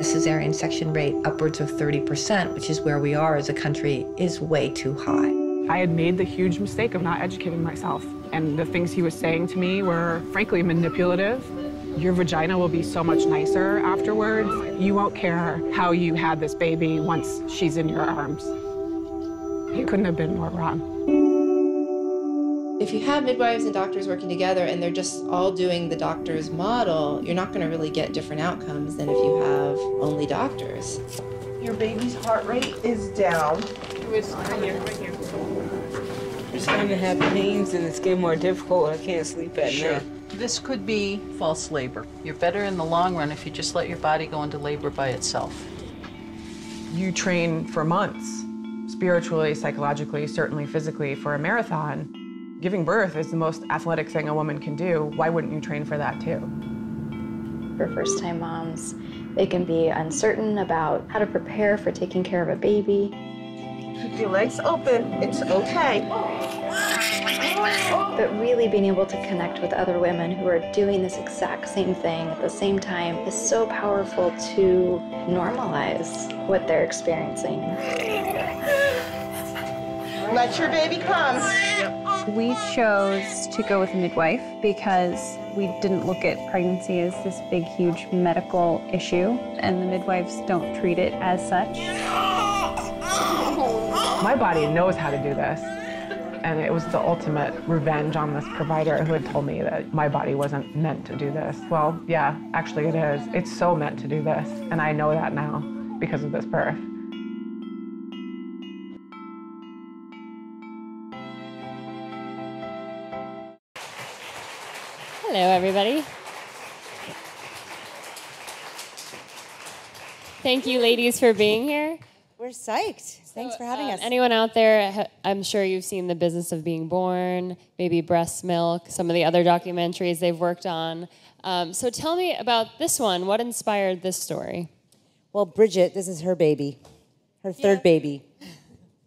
cesarean section rate upwards of 30%, which is where we are as a country, is way too high. I had made the huge mistake of not educating myself, and the things he was saying to me were, frankly, manipulative. Your vagina will be so much nicer afterwards. You won't care how you had this baby once she's in your arms. He couldn't have been more wrong. If you have midwives and doctors working together and they're just all doing the doctor's model, you're not going to really get different outcomes than if you have only doctors. Your baby's heart rate is down. It's right here. I'm starting to have pains and it's getting more difficult. I can't sleep at night. This could be false labor. You're better in the long run if you just let your body go into labor by itself. You train for months, spiritually, psychologically, certainly physically, for a marathon. Giving birth is the most athletic thing a woman can do. Why wouldn't you train for that too? For first-time moms, they can be uncertain about how to prepare for taking care of a baby. Keep your legs open. It's okay. But really being able to connect with other women who are doing this exact same thing at the same time is so powerful to normalize what they're experiencing. Let your baby come. We chose to go with a midwife because we didn't look at pregnancy as this big, huge medical issue, and the midwives don't treat it as such. My body knows how to do this, and it was the ultimate revenge on this provider who had told me that my body wasn't meant to do this. Well, yeah, actually it is. It's so meant to do this, and I know that now because of this birth. Hello, everybody. Thank you, ladies, for being here. We're psyched. Thanks for having us. Anyone out there, I'm sure you've seen The Business of Being Born, maybe Breast Milk, some of the other documentaries they've worked on. So tell me about this one. What inspired this story? Well, Brigid, this is her baby, her third baby.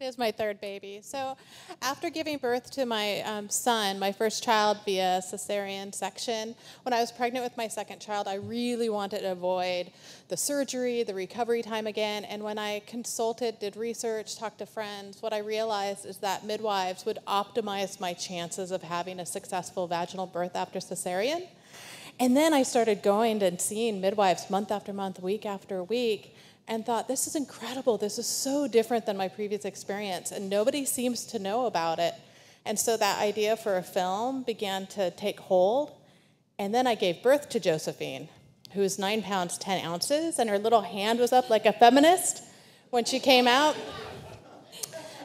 It was my third baby. So after giving birth to my son, my first child via cesarean section, when I was pregnant with my second child, I really wanted to avoid the surgery, the recovery time again. And when I consulted, did research, talked to friends, what I realized is that midwives would optimize my chances of having a successful vaginal birth after cesarean. And then I started going and seeing midwives month after month, week after week, and thought, this is incredible. This is so different than my previous experience, and nobody seems to know about it. And so that idea for a film began to take hold. And then I gave birth to Josephine, who is 9 pounds, 10 ounces, and her little hand was up like a feminist when she came out.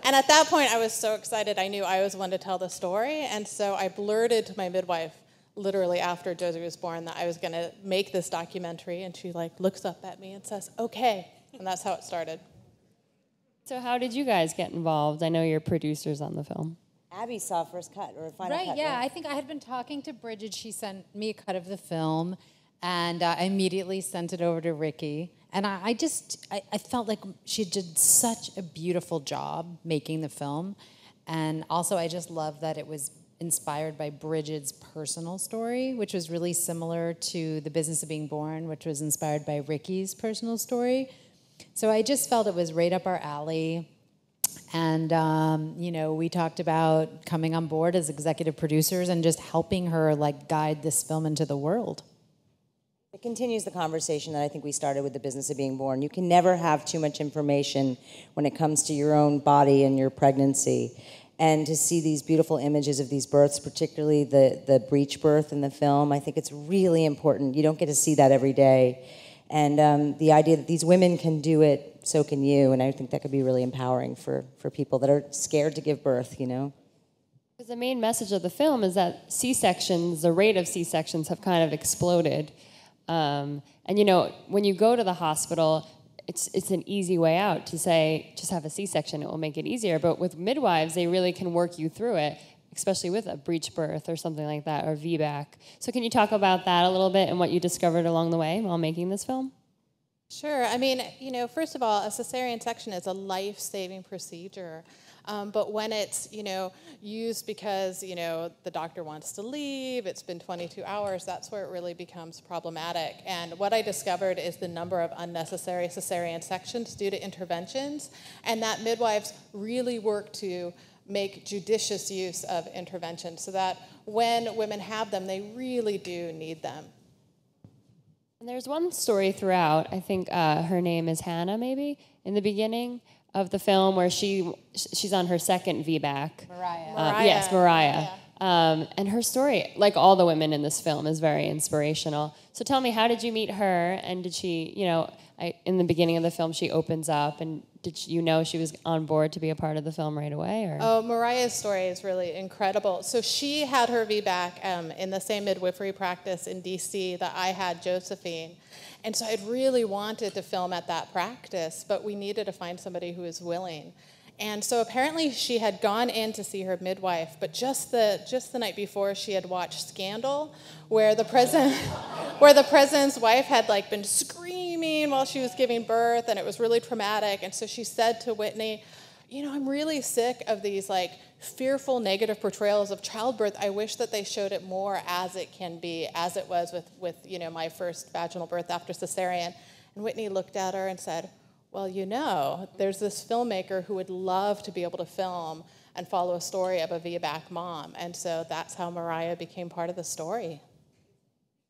And at that point, I was so excited. I knew I was one to tell the story. And so I blurted to my midwife, literally after Josie was born, that I was going to make this documentary, and she looks up at me and says, okay, and that's how it started. So how did you guys get involved? I know you're producers on the film. Abby saw first cut, or final cut. Right, yeah, I think I had been talking to Brigid. She sent me a cut of the film, and I immediately sent it over to Ricki. And I felt like she did such a beautiful job making the film. And also I just loved that it was inspired by Brigid's personal story, which was really similar to The Business of Being Born, which was inspired by Ricki's personal story. So I just felt it was right up our alley. And, we talked about coming on board as executive producers and just helping her, guide this film into the world. It continues the conversation that I think we started with The Business of Being Born. You can never have too much information when it comes to your own body and your pregnancy. And to see these beautiful images of these births, particularly the breech birth in the film, I think it's really important. You don't get to see that every day. And the idea that these women can do it, so can you. And I think that could be really empowering for people that are scared to give birth, Because the main message of the film is that C-sections, the rate of C-sections have kind of exploded. And when you go to the hospital, it's an easy way out to say, just have a C-section, it will make it easier. But with midwives, they really can work you through it, especially with a breech birth or something like that, or VBAC. So can you talk about that a little bit and what you discovered along the way while making this film? Sure. First of all, a cesarean section is a life-saving procedure. But when it's, used because, the doctor wants to leave, it's been 22 hours, that's where it really becomes problematic. And what I discovered is the number of unnecessary cesarean sections due to interventions, and that midwives really work to make judicious use of intervention so that when women have them, they really do need them. And there's one story throughout, I think her name is Hannah, maybe, in the beginning of the film, where she's on her second VBAC. Mariah. Yes, Mariah. And her story, like all the women in this film, is very inspirational. So tell me, how did you meet her? And did she, in the beginning of the film, she opens up, and did you know she was on board to be a part of the film right away? Or? Oh, Mariah's story is really incredible. So she had her VBAC in the same midwifery practice in DC that I had Josephine. And so I'd really wanted to film at that practice, but we needed to find somebody who was willing. And so apparently she had gone in to see her midwife, but just the night before she had watched Scandal, where the president's wife had been screaming while she was giving birth, and it was really traumatic. And so she said to Whitney, I'm really sick of these fearful negative portrayals of childbirth. I wish that they showed it more as it can be, as it was with my first vaginal birth after cesarean. And Whitney looked at her and said, well, there's this filmmaker who would love to be able to film and follow a story of a VBAC mom. And so that's how Mariah became part of the story.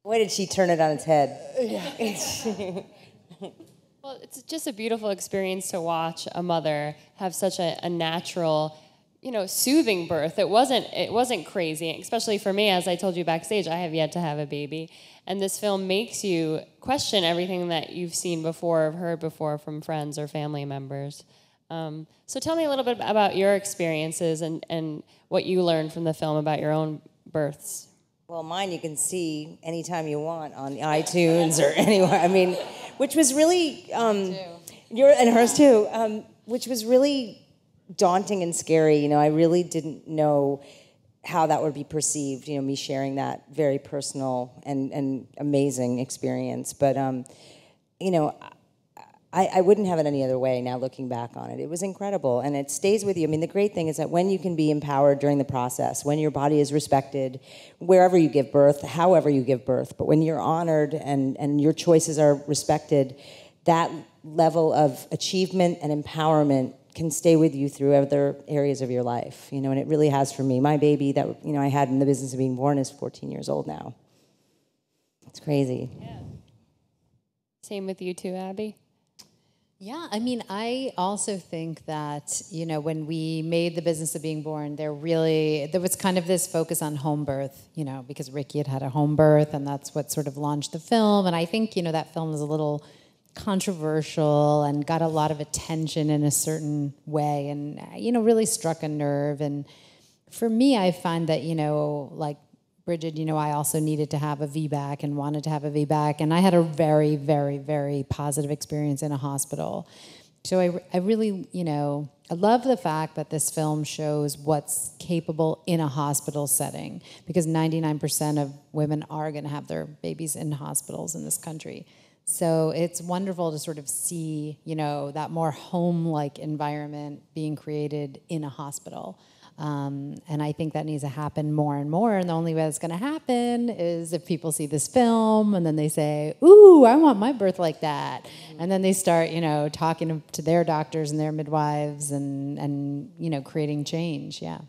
Boy, did she turn it on its head. Yeah. Well, it's just a beautiful experience to watch a mother have such a natural, soothing birth. It wasn't crazy, especially for me. As I told you backstage, I have yet to have a baby. And this film makes you question everything that you've seen before or heard before from friends or family members. So tell me a little bit about your experiences and what you learned from the film about your own births. Well, mine you can see anytime you want on iTunes or anywhere. I mean, which was really, and hers too, which was really daunting and scary. I really didn't know how that would be perceived, me sharing that very personal and amazing experience. But, I wouldn't have it any other way now looking back on it. It was incredible, and it stays with you. I mean, the great thing is that when you can be empowered during the process, when your body is respected, wherever you give birth, however you give birth, but when you're honored and your choices are respected, that level of achievement and empowerment can stay with you through other areas of your life, and it really has for me. My baby that, I had in the business of being born is 14 years old now. It's crazy. Yeah. Same with you too, Abby? Yeah, I mean, I also think that, when we made the business of being born, there was kind of this focus on home birth, because Ricki had a home birth, and that's what sort of launched the film. And I think, that film was a little controversial and got a lot of attention in a certain way and, really struck a nerve. And for me, I find that, like Brigid, I also needed to have a VBAC and wanted to have a VBAC. And I had a very, very, very positive experience in a hospital. So I really, I love the fact that this film shows what's capable in a hospital setting, because 99% of women are going to have their babies in hospitals in this country. So it's wonderful to sort of see, that more home-like environment being created in a hospital. And I think that needs to happen more and more. And the only way that's going to happen is if people see this film and then they say, ooh, I want my birth like that. And then they start, talking to their doctors and their midwives and creating change. Yeah.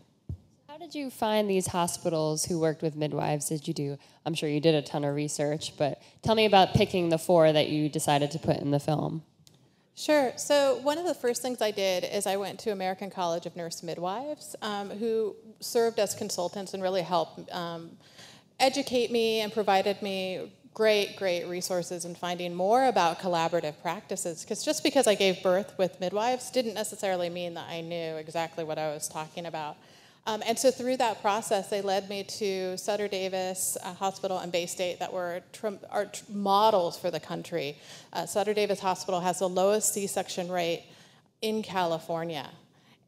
How did you find these hospitals who worked with midwives? I'm sure you did a ton of research, but tell me about picking the 4 that you decided to put in the film. Sure. So one of the first things I did is I went to American College of Nurse Midwives, who served as consultants and really helped educate me and provided me great resources in finding more about collaborative practices. Because just because I gave birth with midwives didn't necessarily mean that I knew exactly what I was talking about. And so through that process, they led me to Sutter Davis Hospital and Bay State that are models for the country. Sutter Davis Hospital has the lowest C-section rate in California.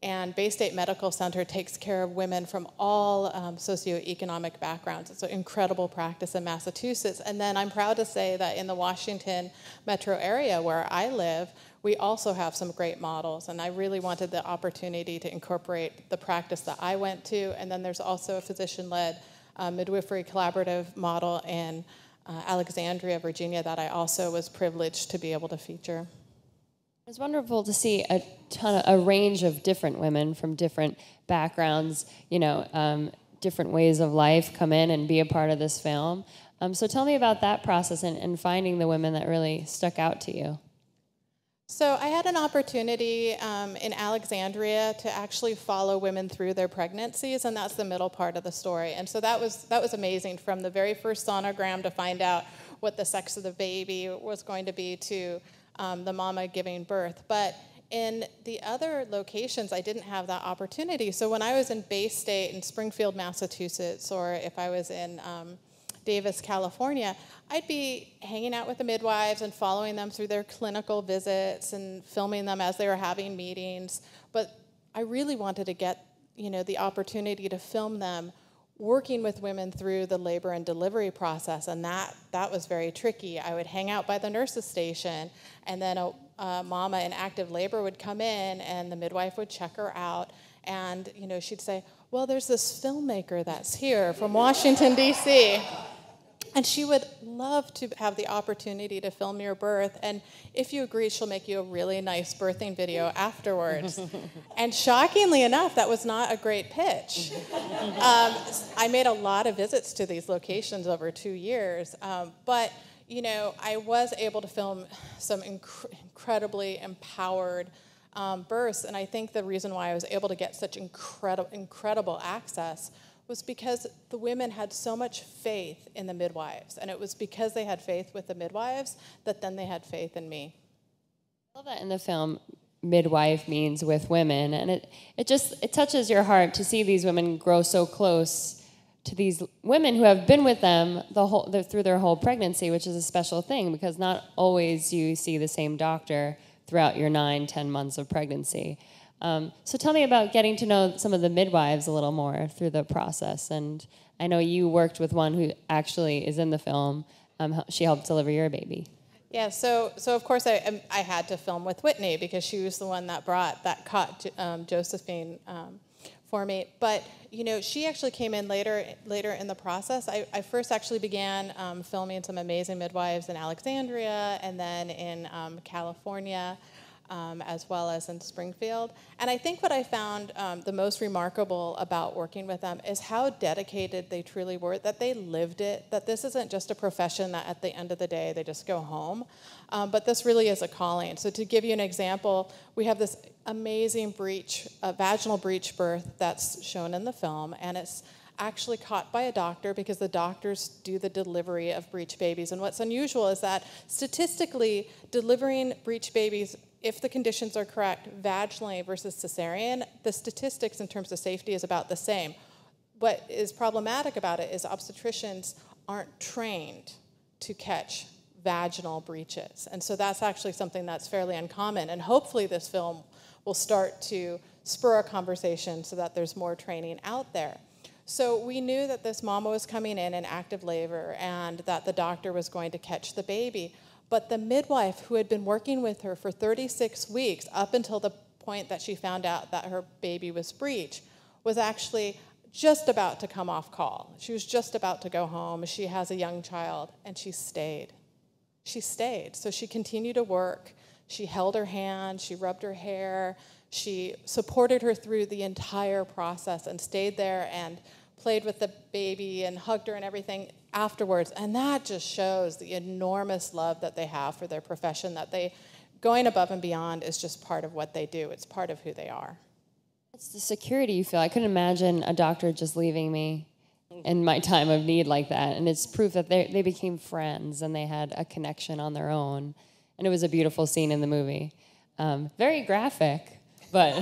And Bay State Medical Center takes care of women from all socioeconomic backgrounds. It's an incredible practice in Massachusetts. And then I'm proud to say that in the Washington metro area where I live, we also have some great models. And I really wanted the opportunity to incorporate the practice that I went to. And then there's also a physician-led midwifery collaborative model in Alexandria, Virginia, that I also was privileged to be able to feature. It's wonderful to see a range of different women from different backgrounds, different ways of life come in and be a part of this film. So tell me about that process and finding the women that really stuck out to you. So I had an opportunity in Alexandria to actually follow women through their pregnancies, and that's the middle part of the story. And so that was amazing, from the very first sonogram to find out what the sex of the baby was going to be to the mama giving birth. But in the other locations, I didn't have that opportunity. So when I was in Bay State in Springfield, Massachusetts, or if I was in Davis, California, I'd be hanging out with the midwives and following them through their clinical visits and filming them as they were having meetings. But I really wanted to get, the opportunity to film them working with women through the labor and delivery process, and that was very tricky. I would hang out by the nurse's station, and then a mama in active labor would come in, and the midwife would check her out, and she'd say, well, there's this filmmaker that's here from Washington, D.C., and she would love to have the opportunity to film your birth. And if you agree, she'll make you a really nice birthing video afterwards. And shockingly enough, that was not a great pitch. I made a lot of visits to these locations over 2 years. But, I was able to film some incredibly empowered births. And I think the reason why I was able to get such incredible access was because the women had so much faith in the midwives. And it was because they had faith with the midwives that then they had faith in me. I love that in the film, midwife means with women. And it touches your heart to see these women grow so close to these women who have been with them through their whole pregnancy, which is a special thing because not always you see the same doctor throughout your 9-10 months of pregnancy. So tell me about getting to know some of the midwives a little more through the process. And I know you worked with one who actually is in the film. She helped deliver your baby. Yeah, so of course I had to film with Whitney because she was the one that caught Josephine for me. But she actually came in later in the process. I first actually began filming some amazing midwives in Alexandria and then in California. As well as in Springfield. And I think what I found the most remarkable about working with them is how dedicated they truly were, that they lived it, that this isn't just a profession that at the end of the day they just go home, but this really is a calling. So to give you an example, we have this amazing vaginal breech birth that's shown in the film, and it's actually caught by a doctor because the doctors do the delivery of breech babies. And what's unusual is that statistically, delivering breech babies, if the conditions are correct, vaginally versus cesarean, the statistics in terms of safety is about the same. What is problematic about it is obstetricians aren't trained to catch vaginal breaches. And so that's actually something that's fairly uncommon. And hopefully this film will start to spur a conversation so that there's more training out there. So we knew that this mama was coming in active labor and that the doctor was going to catch the baby. But the midwife who had been working with her for 36 weeks up until the point that she found out that her baby was breech was actually just about to come off call. She was just about to go home. She has a young child, and she stayed. She stayed. So she continued to work. She held her hand. She rubbed her hair. She supported her through the entire process and stayed there and played with the baby and hugged her and everything afterwards. And that just shows the enormous love that they have for their profession, that going above and beyond is just part of what they do. It's part of who they are. It's the security you feel. I couldn't imagine a doctor just leaving me in my time of need like that. And it's proof that they became friends and they had a connection on their own. And it was a beautiful scene in the movie. Very graphic, but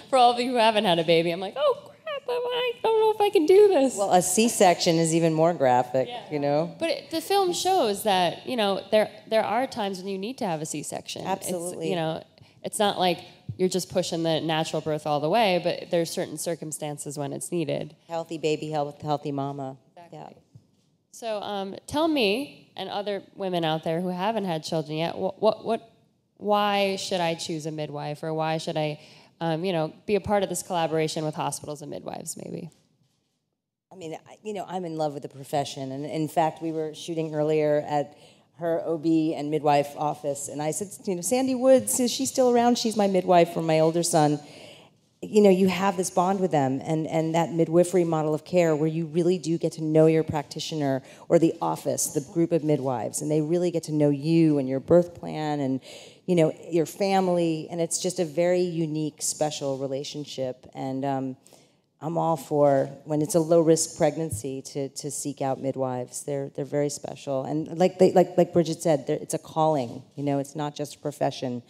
for all of you who haven't had a baby, I'm like, oh, I don't know if I can do this. Well, a C-section is even more graphic, But the film shows that, there are times when you need to have a C-section. Absolutely. It's not like you're just pushing the natural birth all the way, but there's certain circumstances when it's needed. Healthy baby, healthy mama. Exactly. Yeah. So tell me and other women out there who haven't had children yet, why should I choose a midwife, or why should I, be a part of this collaboration with hospitals and midwives, maybe? I mean, I'm in love with the profession, and in fact, we were shooting earlier at her OB and midwife office, and I said, Sandy Woods, is she still around? She's my midwife for my older son. You have this bond with them, and that midwifery model of care where you really do get to know your practitioner or the office, the group of midwives, and they really get to know you and your birth plan and, your family, and it's just a very unique, special relationship, and I'm all for, when it's a low-risk pregnancy, to seek out midwives. They're very special, and like Brigid said, it's a calling. It's not just a profession,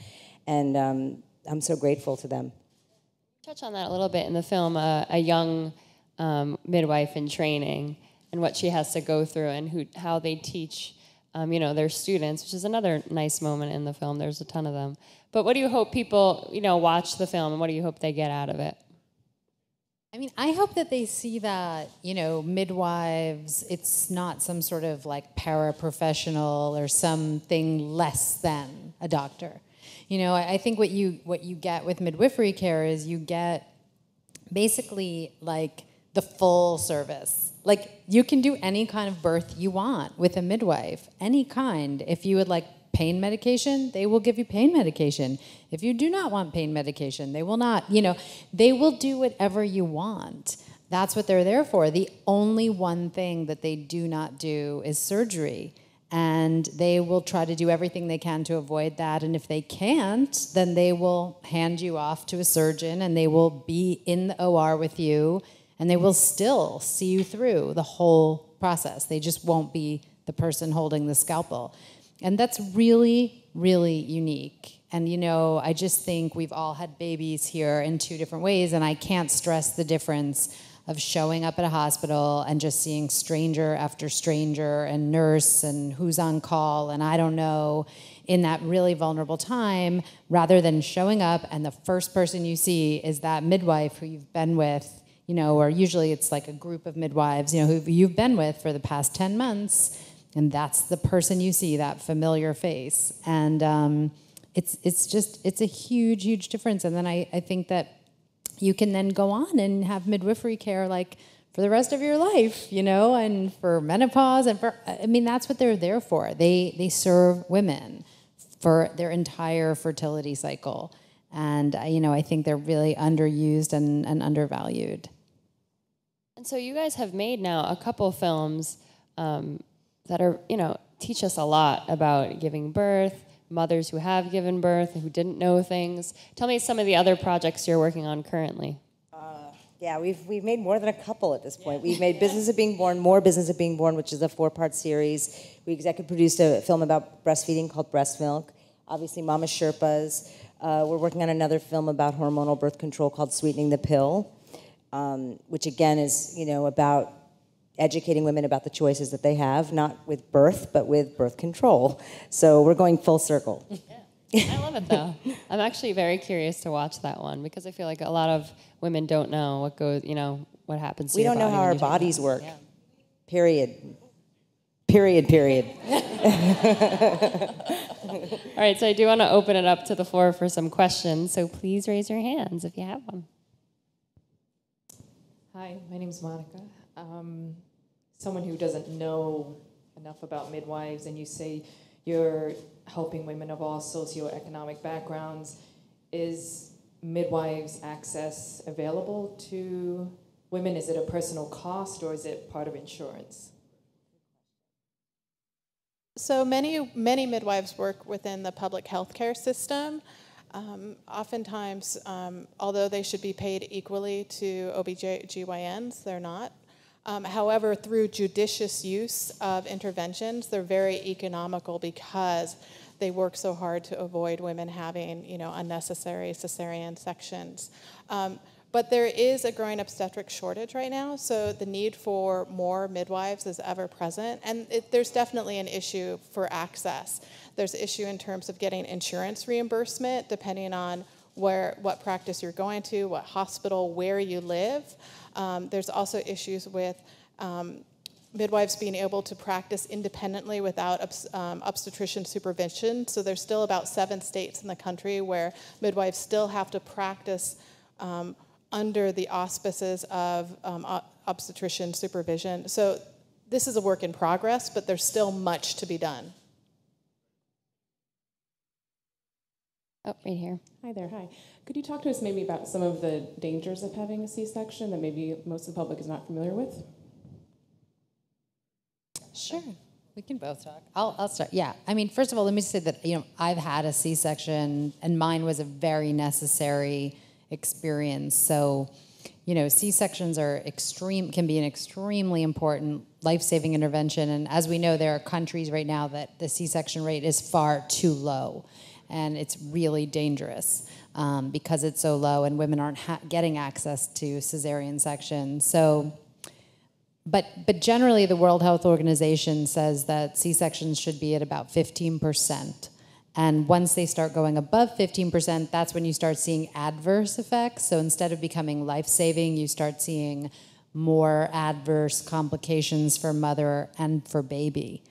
and I'm so grateful to them. Touch on that a little bit in the film, a young midwife in training and what she has to go through and how they teach, their students, which is another nice moment in the film. There's a ton of them. But what do you hope people, watch the film, and what do you hope they get out of it? I mean, I hope that they see that, midwives, it's not some sort of like paraprofessional or something less than a doctor. I think what you get with midwifery care is you get basically like the full service. Like you can do any kind of birth you want with a midwife, any kind. If you would like pain medication, they will give you pain medication. If you do not want pain medication, they will not, they will do whatever you want. That's what they're there for. The only one thing that they do not do is surgery. And they will try to do everything they can to avoid that. And if they can't, then they will hand you off to a surgeon, and they will be in the OR with you, and they will still see you through the whole process. They just won't be the person holding the scalpel. And that's really, really unique. And, I just think we've all had babies here in two different ways, and I can't stress the difference of showing up at a hospital and just seeing stranger after stranger and nurse and who's on call and I don't know in that really vulnerable time, rather than showing up and the first person you see is that midwife who you've been with, or usually it's like a group of midwives, who you've been with for the past 10 months, and that's the person you see, that familiar face. And it's a huge, huge difference. And then I think that you can then go on and have midwifery care like for the rest of your life, and for menopause and that's what they're there for. They serve women for their entire fertility cycle. And, I think they're really underused and undervalued. And so you guys have made now a couple films that are, teach us a lot about giving birth, mothers who have given birth, who didn't know things. Tell me some of the other projects you're working on currently. Yeah, we've made more than a couple at this point. We've made Business of Being Born, more Business of Being Born, which is a 4-part series. We executive produced a film about breastfeeding called Breast Milk. Obviously, Mama Sherpas. We're working on another film about hormonal birth control called Sweetening the Pill, which again is, about educating women about the choices that they have, not with birth, but with birth control. So we're going full circle. Yeah. I love it, though. I'm actually very curious to watch that one because I feel like a lot of women don't know what goes, what happens to we your don't know body how when our you do bodies that. work. Yeah. Period. All right, so I do want to open it up to the floor for some questions. So please raise your hands if you have one. Hi, my name's Monica. Someone who doesn't know enough about midwives, and you say you're helping women of all socioeconomic backgrounds. Is midwives access available to women? Is it a personal cost, or is it part of insurance? So many midwives work within the public healthcare system. Oftentimes, although they should be paid equally to OBGYNs, they're not. However, through judicious use of interventions, they're very economical because they work so hard to avoid women having, unnecessary cesarean sections. But there is a growing obstetric shortage right now, so the need for more midwives is ever present, and there's definitely an issue for access. There's an issue in terms of getting insurance reimbursement, depending on what practice you're going to, what hospital, where you live. There's also issues with midwives being able to practice independently without obstetrician supervision. So there's still about 7 states in the country where midwives still have to practice under the auspices of obstetrician supervision. So this is a work in progress, but there's still much to be done. Oh, right here. Hi there, hi. Could you talk to us maybe about some of the dangers of having a C-section that maybe most of the public is not familiar with? Sure. We can both talk. I'll start. Yeah. I mean, first of all, let me say that, I've had a C-section, and mine was a very necessary experience. So, C-sections can be an extremely important life-saving intervention. And as we know, there are countries right now that the C-section rate is far too low. And it's really dangerous because it's so low and women aren't getting access to cesarean section. So, but generally the World Health Organization says that C-sections should be at about 15%. And once they start going above 15%, that's when you start seeing adverse effects. So instead of becoming life-saving, you start seeing more adverse complications for mother and for baby.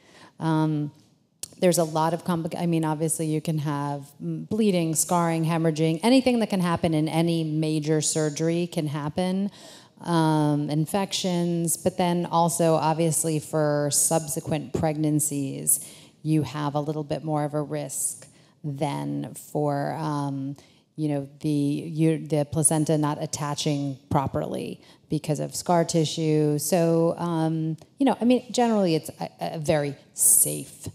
There's a lot of obviously you can have bleeding, scarring, hemorrhaging, anything that can happen in any major surgery can happen. Infections, but then also obviously for subsequent pregnancies, you have a little bit more of a risk than for the placenta not attaching properly because of scar tissue. So generally it's a very safe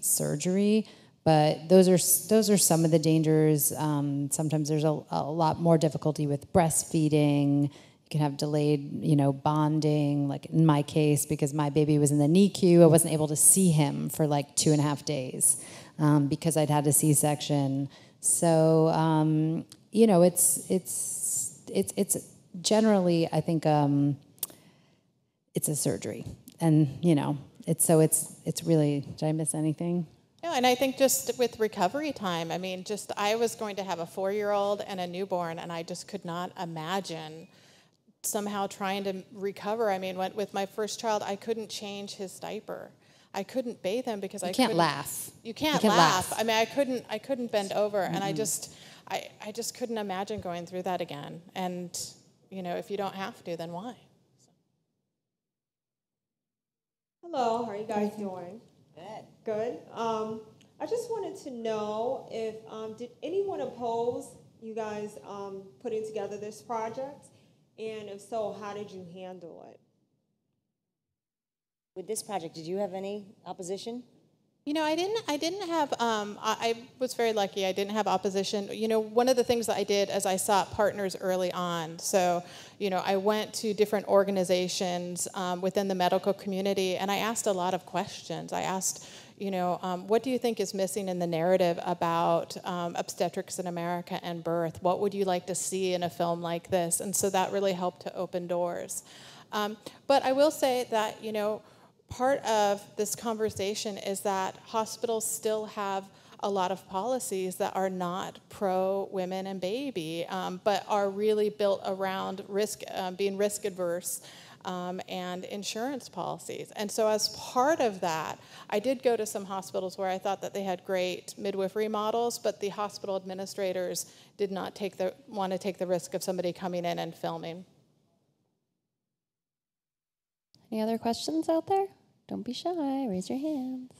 surgery, but those are some of the dangers. Sometimes there's a lot more difficulty with breastfeeding. You can have delayed, bonding. Like in my case, because my baby was in the NICU, I wasn't able to see him for like 2.5 days because I'd had a C-section. So it's generally, I think, it's a surgery, and it's really. Did I miss anything? No, and I think just with recovery time, I was going to have a 4-year-old and a newborn, and I just could not imagine somehow trying to recover. With my first child, I couldn't change his diaper. I couldn't bathe him because You can't laugh. You can't laugh. I couldn't bend over, and I just couldn't imagine going through that again. And if you don't have to, then why? Hello, how are you guys doing? Good. I just wanted to know if did anyone oppose you guys putting together this project, and if so, how did you handle it? With this project, did you have any opposition? I didn't have, I was very lucky. I didn't have opposition. One of the things that I did is I sought partners early on. So, I went to different organizations within the medical community, and I asked a lot of questions. I asked, what do you think is missing in the narrative about obstetrics in America and birth? What would you like to see in a film like this? And so that really helped to open doors. But I will say that, part of this conversation is that hospitals still have a lot of policies that are not pro-women and baby, but are really built around being risk adverse and insurance policies. And so as part of that, I did go to some hospitals where I thought that they had great midwifery models, but the hospital administrators did not want to take the risk of somebody coming in and filming. Any other questions out there? Don't be shy, raise your hands.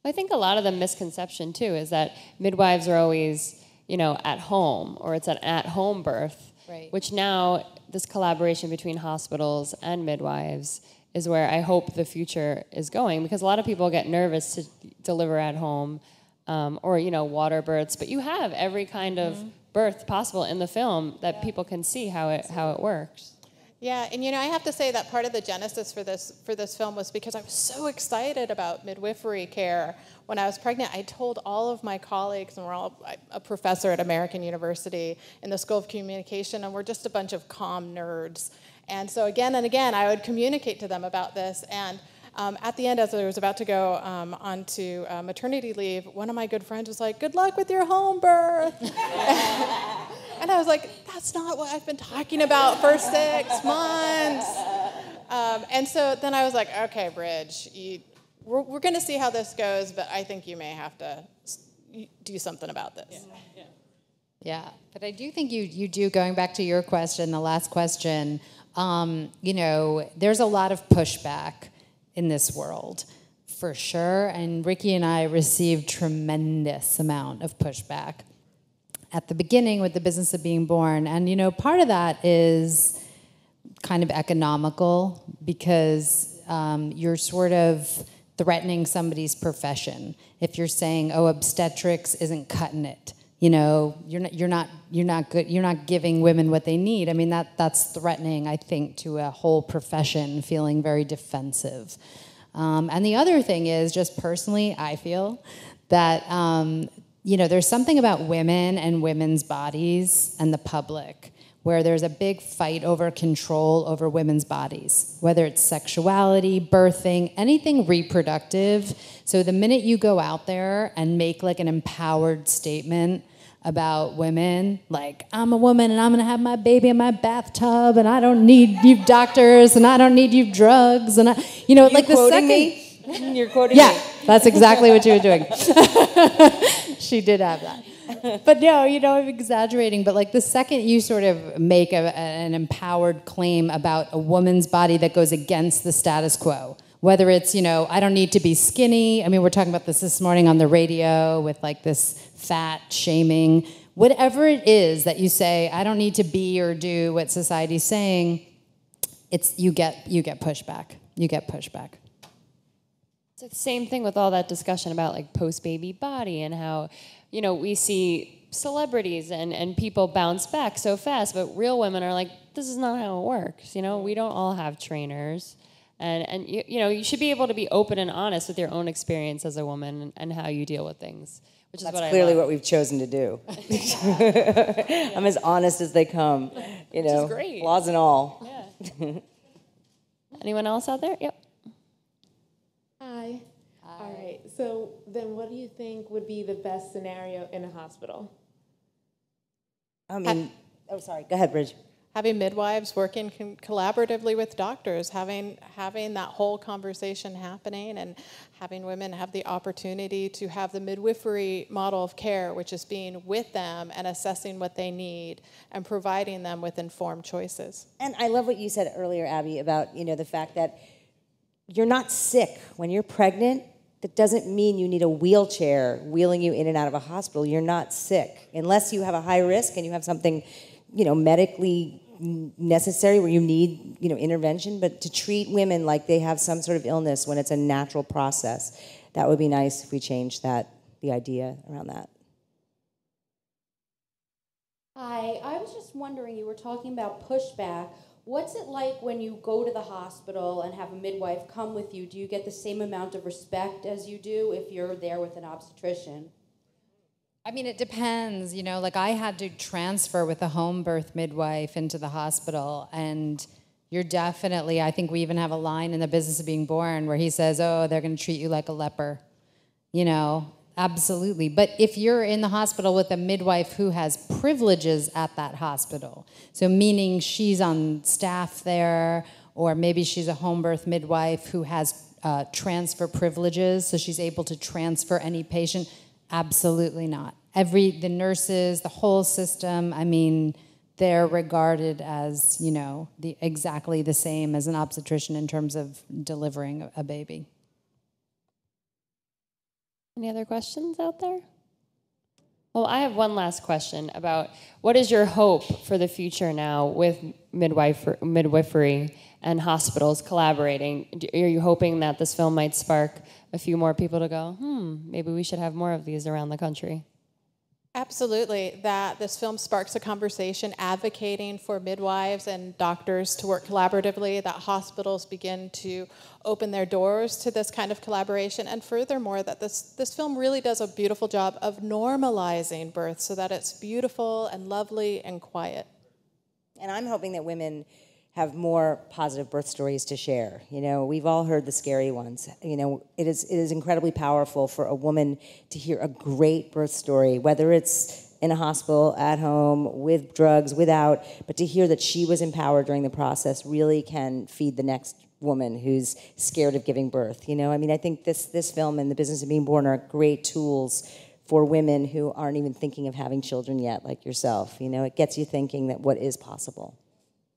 I think a lot of the misconception too is that midwives are always, at home, or it's an at-home birth, right. Which now this collaboration between hospitals and midwives is where I hope the future is going, because a lot of people get nervous to deliver at home, or water births, but you have every kind of birth possible in the film that people can see how it works. Yeah, and I have to say that part of the genesis for this film was because I was so excited about midwifery care when I was pregnant. I told all of my colleagues, and we're all a professor at American University in the School of Communication, and we're just a bunch of comm nerds. And so again and again, I would communicate to them about this. And At the end, as I was about to go onto maternity leave, one of my good friends was like, "Good luck with your home birth." And I was like, that's not what I've been talking about for 6 months. And so then I was like, okay, Bridge, we're going to see how this goes, but I think you may have to do something about this. Yeah, but I do think you do, going back to your question, the last question, there's a lot of pushback in this world, for sure. And Ricki and I received tremendous amount of pushback at the beginning with the business of being born. And, part of that is kind of economical because you're sort of threatening somebody's profession. If you're saying, oh, obstetrics isn't cutting it, you're not good. You're not giving women what they need. I mean, that's threatening, I think, to a whole profession, feeling very defensive. And the other thing is, just personally, I feel that there's something about women and women's bodies and the public where there's a big fight over control over women's bodies, whether it's sexuality, birthing, anything reproductive. So the minute you go out there and make like an empowered statement about women, like, I'm a woman and I'm gonna have my baby in my bathtub and I don't need you doctors and I don't need you drugs and like the second... me? You're quoting me? Yeah, that's exactly what you were doing. She did have that. But no, I'm exaggerating, but like the second you sort of make an empowered claim about a woman's body that goes against the status quo, whether it's, I don't need to be skinny. I mean, we're talking about this morning on the radio with like this fat shaming. Whatever it is that you say, I don't need to be or do what society's saying, you get pushback. You get pushback. It's the same thing with all that discussion about like post-baby body and how, we see celebrities and people bounce back so fast, but real women are like, this is not how it works. We don't all have trainers. And you should be able to be open and honest with your own experience as a woman and how you deal with things, which is That's clearly what we've chosen to do. I'm as honest as they come, Which is great. Flaws and all. Yeah. Anyone else out there? Yep. Hi. All right. So then what do you think would be the best scenario in a hospital? Sorry. Go ahead, Bridge. Having midwives working collaboratively with doctors, having that whole conversation happening and having women have the opportunity to have the midwifery model of care, which is being with them and assessing what they need and providing them with informed choices. And I love what you said earlier, Abby, about, the fact that you're not sick. When you're pregnant, that doesn't mean you need a wheelchair wheeling you in and out of a hospital. You're not sick. Unless you have a high risk and you have something, medically necessary where you need, intervention. But to treat women like they have some sort of illness when it's a natural process, that would be nice if we changed the idea around that. Hi, I was just wondering, you were talking about pushback. What's it like when you go to the hospital and have a midwife come with you? Do you get the same amount of respect as you do if you're there with an obstetrician? I mean, it depends. Like I had to transfer with a home birth midwife into the hospital, and you're definitely, I think we even have a line in The Business of Being Born where he says, oh, they're going to treat you like a leper. Absolutely. But if you're in the hospital with a midwife who has privileges at that hospital, so meaning she's on staff there, or maybe she's a home birth midwife who has transfer privileges, so she's able to transfer any patient, absolutely not. The nurses, the whole system, I mean, they're regarded as, exactly the same as an obstetrician in terms of delivering a baby. Any other questions out there? Well, I have one last question about what is your hope for the future now with midwifery and hospitals collaborating? Are you hoping that this film might spark a few more people to go, maybe we should have more of these around the country? Absolutely, that this film sparks a conversation advocating for midwives and doctors to work collaboratively, that hospitals begin to open their doors to this kind of collaboration, and furthermore, that this film really does a beautiful job of normalizing birth so that it's beautiful and lovely and quiet. And I'm hoping that women have more positive birth stories to share. You know, we've all heard the scary ones. You know, it is incredibly powerful for a woman to hear a great birth story, whether it's in a hospital, at home, with drugs, without, but to hear that she was empowered during the process really can feed the next woman who's scared of giving birth. You know, I mean, I think this film and The Business of Being Born are great tools for women who aren't even thinking of having children yet, like yourself. You know, it gets you thinking that what is possible.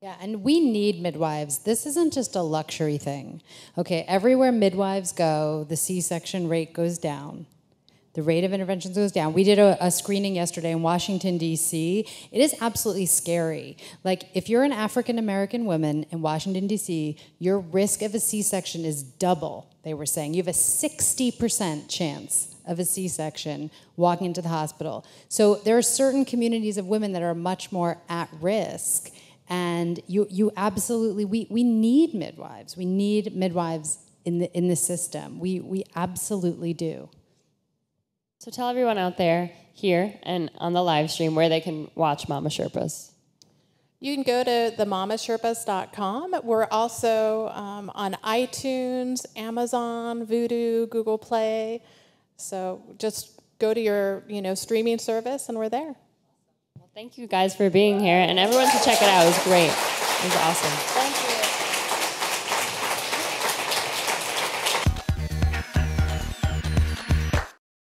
Yeah, and we need midwives. This isn't just a luxury thing. Okay, everywhere midwives go, the C-section rate goes down. The rate of interventions goes down. We did a screening yesterday in Washington, D.C. It is absolutely scary. Like, if you're an African-American woman in Washington, D.C., your risk of a C-section is double, they were saying. You have a 60% chance of a C-section walking into the hospital. So there are certain communities of women that are much more at risk. And you absolutely, we need midwives. We need midwives in the system. We absolutely do. So tell everyone out there, here and on the live stream, where they can watch Mama Sherpas. You can go to themamasherpas.com. We're also on iTunes, Amazon, Vudu, Google Play. So just go to your streaming service, and we're there. Well, thank you guys for being here, and everyone should check it out. It was great. It was awesome. Thank you.